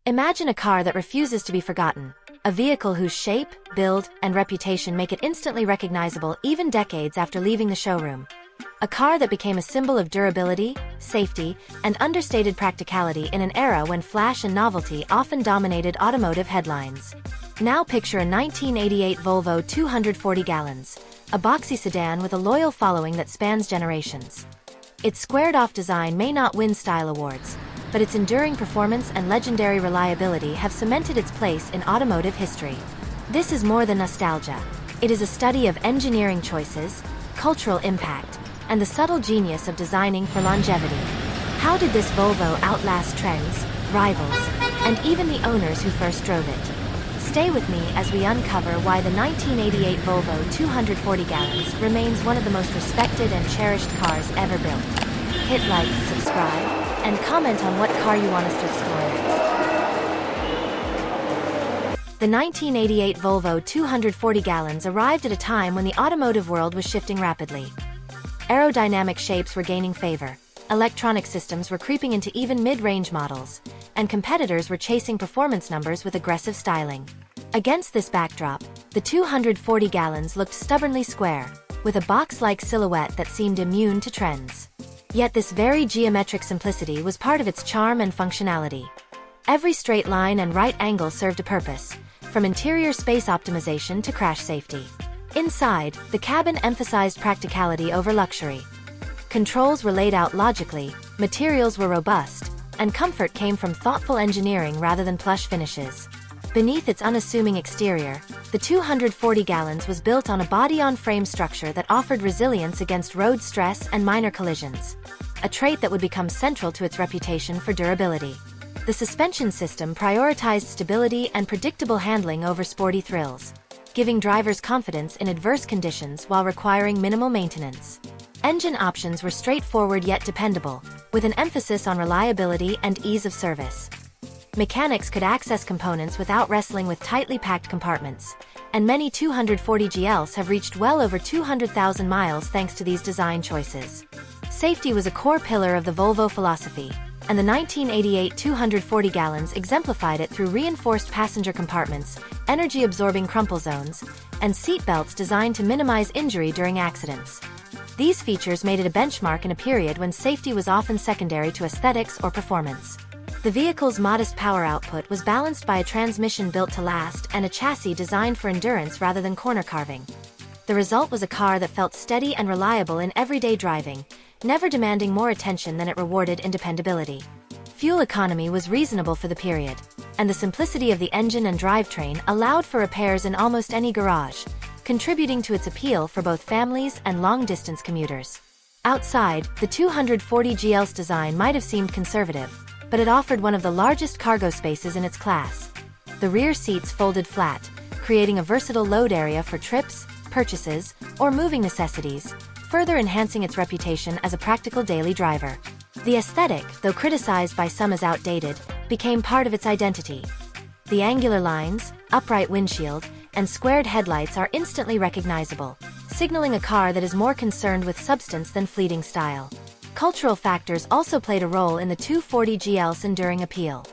Imagine a car that refuses to be forgotten. A vehicle whose shape, build, and reputation make it instantly recognizable even decades after leaving the showroom. A car that became a symbol of durability, safety, and understated practicality in an era when flash and novelty often dominated automotive headlines. Now picture a 1988 Volvo 240 gallons, a boxy sedan with a loyal following that spans generations. Its squared-off design may not win style awards, but its enduring performance and legendary reliability have cemented its place in automotive history. This is more than nostalgia. It is a study of engineering choices, cultural impact, and the subtle genius of designing for longevity. How did this Volvo outlast trends, rivals, and even the owners who first drove it? Stay with me as we uncover why the 1988 Volvo 240 gallons remains one of the most respected and cherished cars ever built. Hit like, subscribe, and comment on what car you want us to explore next. The 1988 Volvo 240 gallons arrived at a time when the automotive world was shifting rapidly. Aerodynamic shapes were gaining favor, electronic systems were creeping into even mid-range models, and competitors were chasing performance numbers with aggressive styling. Against this backdrop, the 240 gallons looked stubbornly square, with a box-like silhouette that seemed immune to trends. Yet this very geometric simplicity was part of its charm and functionality. Every straight line and right angle served a purpose, from interior space optimization to crash safety. Inside, the cabin emphasized practicality over luxury. Controls were laid out logically, materials were robust, and comfort came from thoughtful engineering rather than plush finishes. Beneath its unassuming exterior, the 240 gallons was built on a body-on-frame structure that offered resilience against road stress and minor collisions, a trait that would become central to its reputation for durability. The suspension system prioritized stability and predictable handling over sporty thrills, giving drivers confidence in adverse conditions while requiring minimal maintenance. Engine options were straightforward yet dependable, with an emphasis on reliability and ease of service. Mechanics could access components without wrestling with tightly packed compartments, and many 240 GLs have reached well over 200,000 miles thanks to these design choices. Safety was a core pillar of the Volvo philosophy, and the 1988 240 gallons exemplified it through reinforced passenger compartments, energy-absorbing crumple zones, and seat belts designed to minimize injury during accidents. These features made it a benchmark in a period when safety was often secondary to aesthetics or performance. The vehicle's modest power output was balanced by a transmission built to last and a chassis designed for endurance rather than corner carving. The result was a car that felt steady and reliable in everyday driving, never demanding more attention than it rewarded in dependability. Fuel economy was reasonable for the period, and the simplicity of the engine and drivetrain allowed for repairs in almost any garage, contributing to its appeal for both families and long-distance commuters. Outside, the 240 GL's design might have seemed conservative, but it offered one of the largest cargo spaces in its class. The rear seats folded flat, creating a versatile load area for trips, purchases, or moving necessities, further enhancing its reputation as a practical daily driver. The aesthetic, though criticized by some as outdated, became part of its identity. The angular lines, upright windshield, and squared headlights are instantly recognizable, signaling a car that is more concerned with substance than fleeting style. Cultural factors also played a role in the 240 GL's enduring appeal.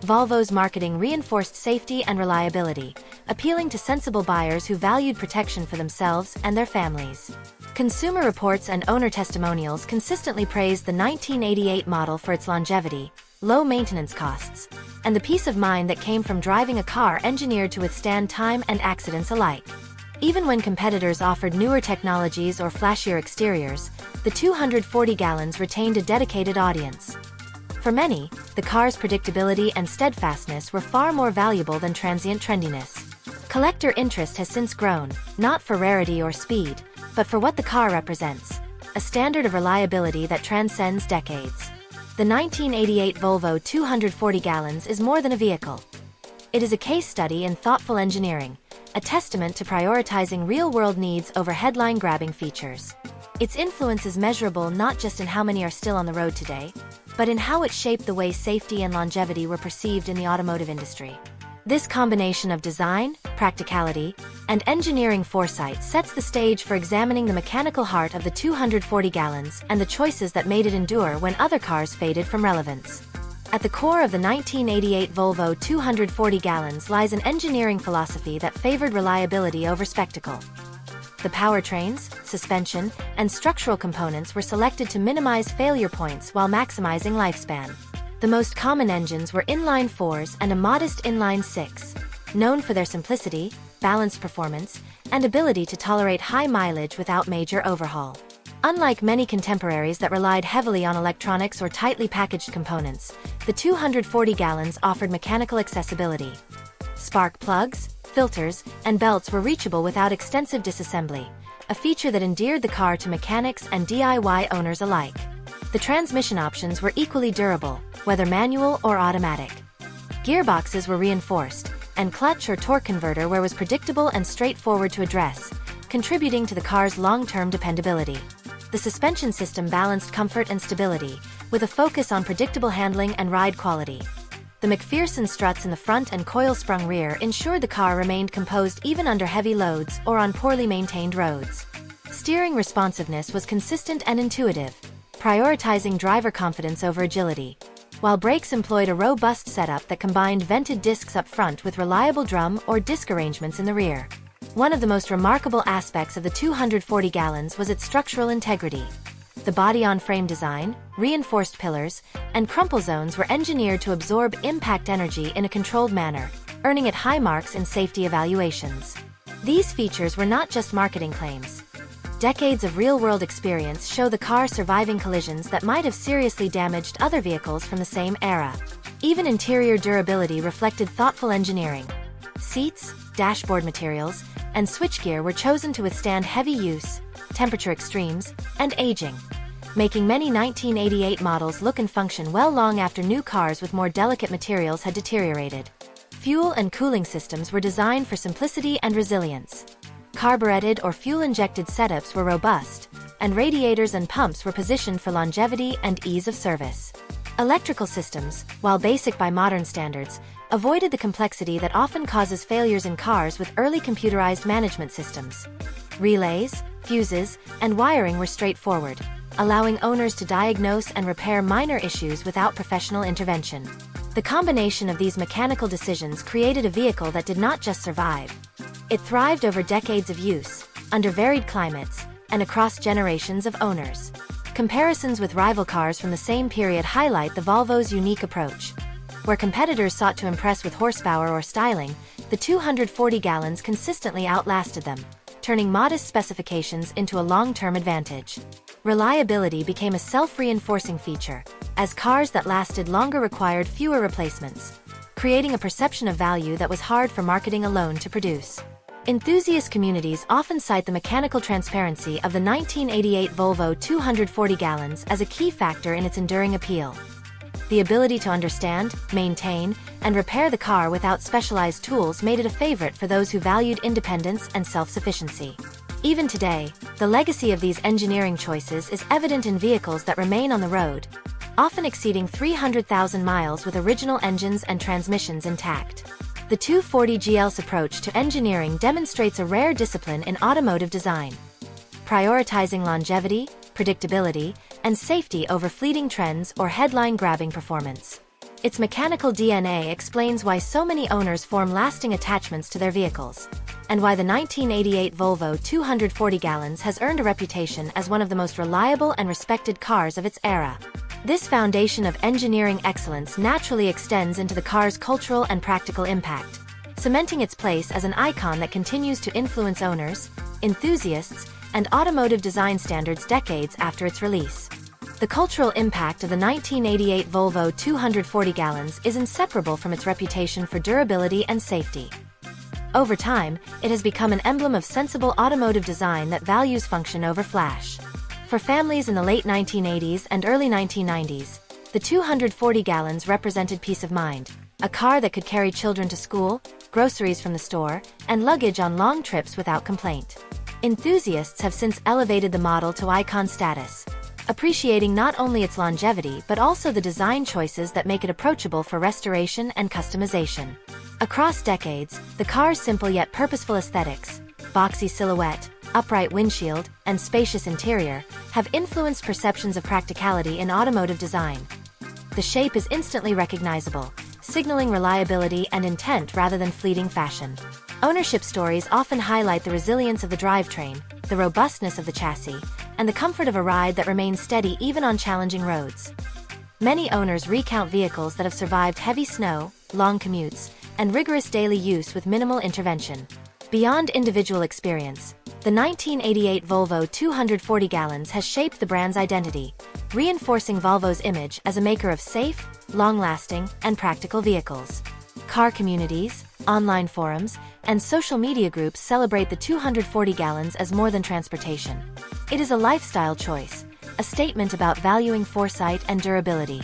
Volvo's marketing reinforced safety and reliability, appealing to sensible buyers who valued protection for themselves and their families. Consumer reports and owner testimonials consistently praised the 1988 model for its longevity, low maintenance costs, and the peace of mind that came from driving a car engineered to withstand time and accidents alike. Even when competitors offered newer technologies or flashier exteriors, the 240 gallons retained a dedicated audience. For many, the car's predictability and steadfastness were far more valuable than transient trendiness. Collector interest has since grown, not for rarity or speed, but for what the car represents, a standard of reliability that transcends decades. The 1988 Volvo 240 gallons is more than a vehicle. It is a case study in thoughtful engineering, a testament to prioritizing real-world needs over headline-grabbing features. Its influence is measurable not just in how many are still on the road today, but in how it shaped the way safety and longevity were perceived in the automotive industry. This combination of design, practicality, and engineering foresight sets the stage for examining the mechanical heart of the 240 gallons and the choices that made it endure when other cars faded from relevance. At the core of the 1988 Volvo 240 gallons lies an engineering philosophy that favored reliability over spectacle. The powertrains, suspension, and structural components were selected to minimize failure points while maximizing lifespan. The most common engines were inline 4s and a modest inline 6, known for their simplicity, balanced performance, and ability to tolerate high mileage without major overhaul. Unlike many contemporaries that relied heavily on electronics or tightly packaged components, the 240 gallons offered mechanical accessibility. Spark plugs, filters, and belts were reachable without extensive disassembly, a feature that endeared the car to mechanics and DIY owners alike. The transmission options were equally durable, whether manual or automatic. Gearboxes were reinforced, and clutch or torque converter was predictable and straightforward to address, contributing to the car's long-term dependability. The suspension system balanced comfort and stability, with a focus on predictable handling and ride quality. The McPherson struts in the front and coil-sprung rear ensured the car remained composed even under heavy loads or on poorly maintained roads. Steering responsiveness was consistent and intuitive, prioritizing driver confidence over agility, while brakes employed a robust setup that combined vented discs up front with reliable drum or disc arrangements in the rear. One of the most remarkable aspects of the 240 gallons was its structural integrity. The body-on-frame design, reinforced pillars, and crumple zones were engineered to absorb impact energy in a controlled manner, earning it high marks in safety evaluations. These features were not just marketing claims. Decades of real-world experience show the car surviving collisions that might have seriously damaged other vehicles from the same era. Even interior durability reflected thoughtful engineering. Seats, dashboard materials, and switchgear were chosen to withstand heavy use, temperature extremes, and aging, making many 1988 models look and function well long after new cars with more delicate materials had deteriorated. Fuel and cooling systems were designed for simplicity and resilience. Carbureted or fuel-injected setups were robust, and radiators and pumps were positioned for longevity and ease of service. Electrical systems, while basic by modern standards, avoided the complexity that often causes failures in cars with early computerized management systems. Relays, fuses, and wiring were straightforward, allowing owners to diagnose and repair minor issues without professional intervention. The combination of these mechanical decisions created a vehicle that did not just survive. It thrived over decades of use, under varied climates, and across generations of owners. Comparisons with rival cars from the same period highlight the Volvo's unique approach. Where competitors sought to impress with horsepower or styling, the 240 gallons consistently outlasted them, turning modest specifications into a long-term advantage. Reliability became a self-reinforcing feature, as cars that lasted longer required fewer replacements, creating a perception of value that was hard for marketing alone to produce. Enthusiast communities often cite the mechanical transparency of the 1988 Volvo 240 gallons as a key factor in its enduring appeal. The ability to understand, maintain, and repair the car without specialized tools made it a favorite for those who valued independence and self-sufficiency. Even today, the legacy of these engineering choices is evident in vehicles that remain on the road, often exceeding 300,000 miles with original engines and transmissions intact. The 240GL's approach to engineering demonstrates a rare discipline in automotive design, prioritizing longevity, predictability, and safety over fleeting trends or headline-grabbing performance. Its mechanical DNA explains why so many owners form lasting attachments to their vehicles, and why the 1988 Volvo 240 gallons has earned a reputation as one of the most reliable and respected cars of its era. This foundation of engineering excellence naturally extends into the car's cultural and practical impact, cementing its place as an icon that continues to influence owners, enthusiasts, and automotive design standards decades after its release. The cultural impact of the 1988 Volvo 240 gallons is inseparable from its reputation for durability and safety. Over time, it has become an emblem of sensible automotive design that values function over flash. For families in the late 1980s and early 1990s, the 240 gallons represented peace of mind, a car that could carry children to school, groceries from the store, and luggage on long trips without complaint. Enthusiasts have since elevated the model to icon status, appreciating not only its longevity but also the design choices that make it approachable for restoration and customization. Across decades, the car's simple yet purposeful aesthetics, boxy silhouette, upright windshield, and spacious interior, have influenced perceptions of practicality in automotive design. The shape is instantly recognizable, signaling reliability and intent rather than fleeting fashion. Ownership stories often highlight the resilience of the drivetrain, the robustness of the chassis, and the comfort of a ride that remains steady even on challenging roads. Many owners recount vehicles that have survived heavy snow, long commutes, and rigorous daily use with minimal intervention. Beyond individual experience, the 1988 Volvo 240 gallons has shaped the brand's identity, reinforcing Volvo's image as a maker of safe, long-lasting, and practical vehicles. Car communities, online forums, and social media groups celebrate the 240 gallons as more than transportation. It is a lifestyle choice, a statement about valuing foresight and durability.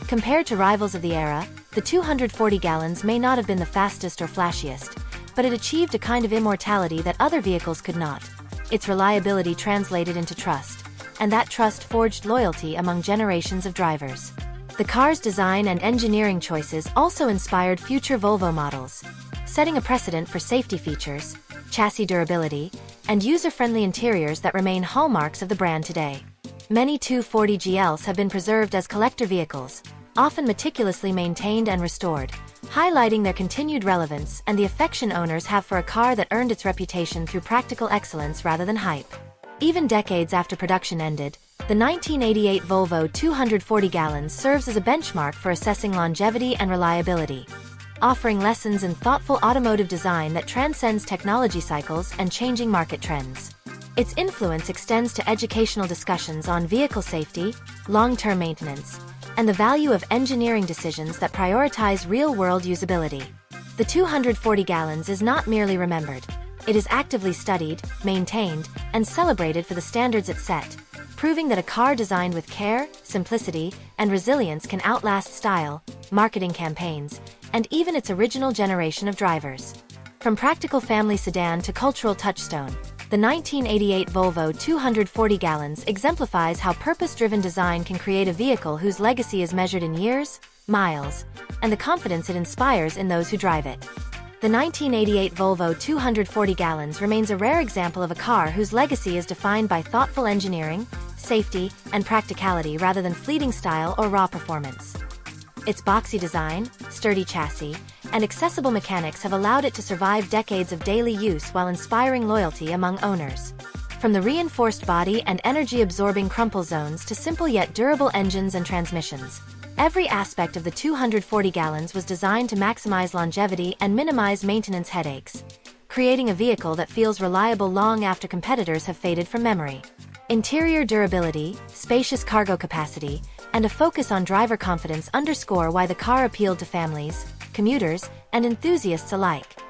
Compared to rivals of the era, the 240 gallons may not have been the fastest or flashiest, but it achieved a kind of immortality that other vehicles could not. Its reliability translated into trust, and that trust forged loyalty among generations of drivers. The car's design and engineering choices also inspired future Volvo models, setting a precedent for safety features, chassis durability, and user-friendly interiors that remain hallmarks of the brand today. Many 240 GLs have been preserved as collector vehicles, often meticulously maintained and restored, highlighting their continued relevance and the affection owners have for a car that earned its reputation through practical excellence rather than hype. Even decades after production ended, the 1988 Volvo 240 gallons serves as a benchmark for assessing longevity and reliability, offering lessons in thoughtful automotive design that transcends technology cycles and changing market trends. Its influence extends to educational discussions on vehicle safety, long-term maintenance, and the value of engineering decisions that prioritize real-world usability. The 240 gallons is not merely remembered. It is actively studied, maintained, and celebrated for the standards it set, proving that a car designed with care, simplicity, and resilience can outlast style, marketing campaigns, and even its original generation of drivers. From practical family sedan to cultural touchstone, the 1988 Volvo 240 gallons exemplifies how purpose-driven design can create a vehicle whose legacy is measured in years, miles, and the confidence it inspires in those who drive it. The 1988 Volvo 240 gallons remains a rare example of a car whose legacy is defined by thoughtful engineering, safety, and practicality rather than fleeting style or raw performance. Its boxy design, sturdy chassis, and accessible mechanics have allowed it to survive decades of daily use while inspiring loyalty among owners. From the reinforced body and energy-absorbing crumple zones to simple yet durable engines and transmissions, every aspect of the 240 gallons was designed to maximize longevity and minimize maintenance headaches, creating a vehicle that feels reliable long after competitors have faded from memory. Interior durability, spacious cargo capacity, and a focus on driver confidence underscore why the car appealed to families, commuters, and enthusiasts alike.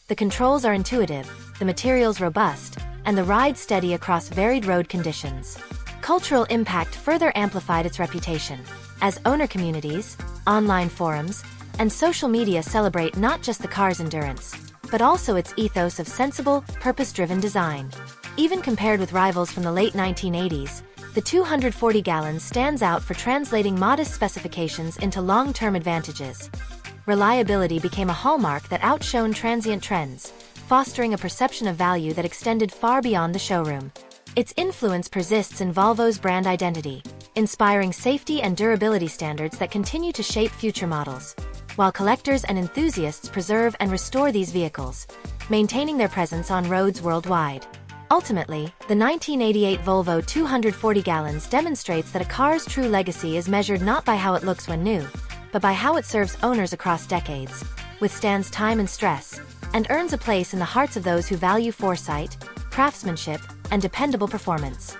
The controls are intuitive, the materials robust, and the ride steady across varied road conditions. Cultural impact further amplified its reputation, as owner communities, online forums, and social media celebrate not just the car's endurance, but also its ethos of sensible, purpose-driven design. Even compared with rivals from the late 1980s, the 240 gallons stands out for translating modest specifications into long-term advantages. Reliability became a hallmark that outshone transient trends, fostering a perception of value that extended far beyond the showroom. Its influence persists in Volvo's brand identity, inspiring safety and durability standards that continue to shape future models, while collectors and enthusiasts preserve and restore these vehicles, maintaining their presence on roads worldwide. Ultimately, the 1988 Volvo 240 gallons demonstrates that a car's true legacy is measured not by how it looks when new, but by how it serves owners across decades, withstands time and stress, and earns a place in the hearts of those who value foresight, craftsmanship, and dependable performance.